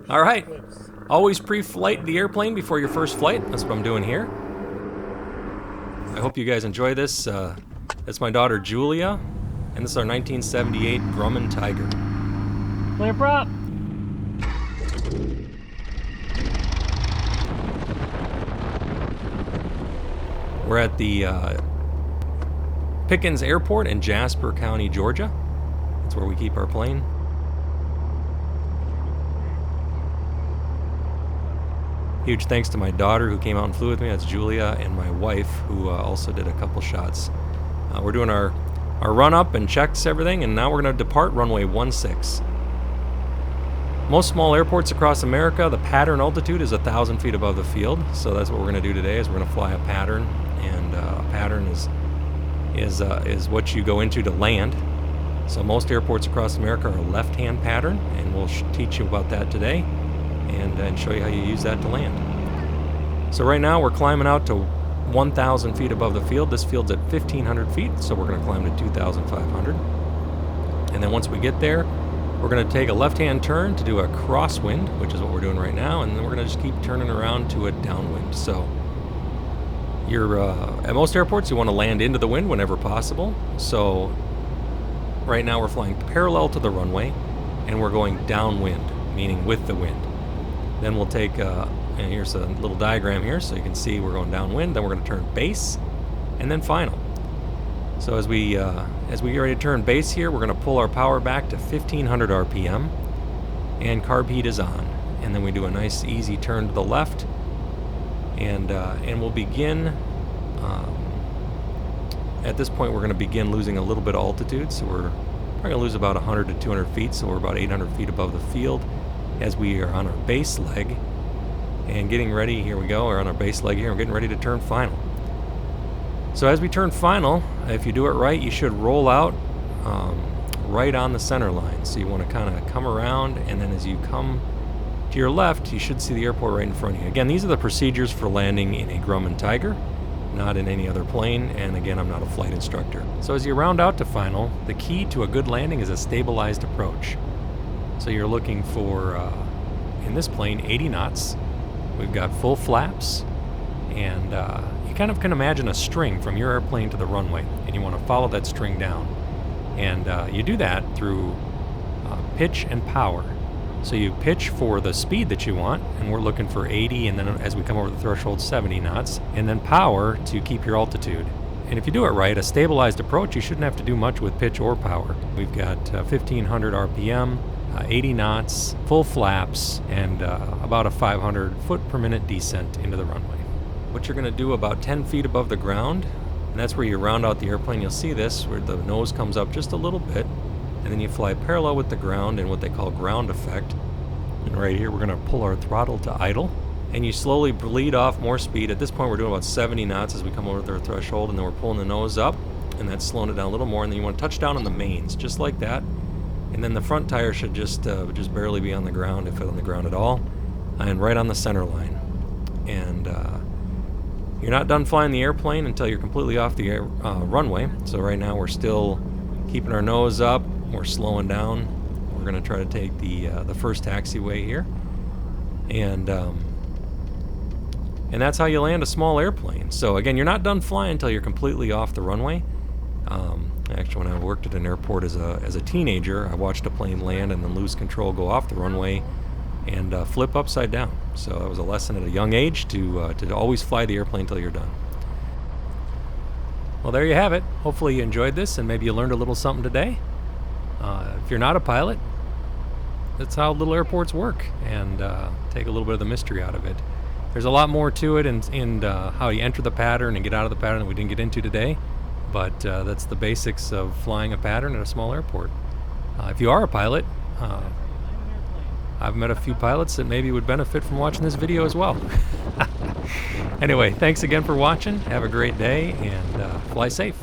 All right, always pre-flight the airplane before your first flight. That's what I'm doing here. I hope you guys enjoy this. That's my daughter Julia, and this is our 1978 Grumman Tiger. Clear prop. We're at the Pickens Airport in Jasper County, Georgia. That's where we keep our plane. Huge thanks to my daughter who came out and flew with me. That's Julia, and my wife who also did a couple shots. We're doing our run up and checks everything, and now we're going to depart runway 16. Most small airports across America, the pattern altitude is 1,000 feet above the field. So that's what we're going to do today. Is we're going to fly a pattern, and a pattern is what you go into to land. So most airports across America are a left-hand pattern, and we'll teach you about that today, and show you how you use that to land. So right now we're climbing out to 1,000 feet above the field. This field's at 1,500 feet, so we're going to climb to 2,500. And then once we get there, we're going to take a left-hand turn to do a crosswind, which is what we're doing right now, and then we're going to just keep turning around to a downwind. So at most airports, you want to land into the wind whenever possible. So right now we're flying parallel to the runway, and we're going downwind, meaning with the wind. Then we'll take, and here's a little diagram here, so you can see we're going downwind. Then we're going to turn base, and then final. So as we get ready to turn base here, we're going to pull our power back to 1,500 RPM, and carb heat is on. And then we do a nice easy turn to the left, and we'll begin. At this point, we're going to begin losing a little bit of altitude, so we're probably going to lose about 100 to 200 feet. So we're about 800 feet above the field as we are on our base leg and getting ready. Here we go. We're on our base leg here. We're getting ready to turn final. So as we turn final, if you do it right, you should roll out right on the center line. So you want to kind of come around, and then as you come to your left, you should see the airport right in front of you. Again, these are the procedures for landing in a Grumman Tiger, not in any other plane, and again, I'm not a flight instructor. So as you round out to final, the key to a good landing is a stabilized approach. So you're looking for, in this plane, 80 knots. We've got full flaps, and you kind of can imagine a string from your airplane to the runway, and you want to follow that string down. And you do that through pitch and power. So you pitch for the speed that you want, and we're looking for 80, and then as we come over the threshold, 70 knots, and then power to keep your altitude. And if you do it right, a stabilized approach, you shouldn't have to do much with pitch or power. We've got 1,500 RPM, 80 knots, full flaps, and about a 500 foot per minute descent into the runway. What you're going to do about 10 feet above the ground, and that's where you round out the airplane. You'll see this, where the nose comes up just a little bit, and then you fly parallel with the ground in what they call ground effect. And right here, we're going to pull our throttle to idle, and you slowly bleed off more speed. At this point, we're doing about 70 knots as we come over the threshold, and then we're pulling the nose up, and that's slowing it down a little more, and then you want to touch down on the mains, just like that. And then the front tire should just barely be on the ground, if it's on the ground at all, and right on the center line. And you're not done flying the airplane until you're completely off the runway. So right now we're still keeping our nose up. We're slowing down. We're going to try to take the first taxiway here, and that's how you land a small airplane. So again, you're not done flying until you're completely off the runway. Actually, when I worked at an airport as a teenager, I watched a plane land and then lose control, go off the runway, and flip upside down. So that was a lesson at a young age to always fly the airplane until you're done. Well, there you have it. Hopefully you enjoyed this, and maybe you learned a little something today. If you're not a pilot, that's how little airports work, and take a little bit of the mystery out of it. There's a lot more to it in how you enter the pattern and get out of the pattern that we didn't get into today, but that's the basics of flying a pattern at a small airport. If you are a pilot, I've met a few pilots that maybe would benefit from watching this video as well. Anyway, thanks again for watching. Have a great day, and fly safe.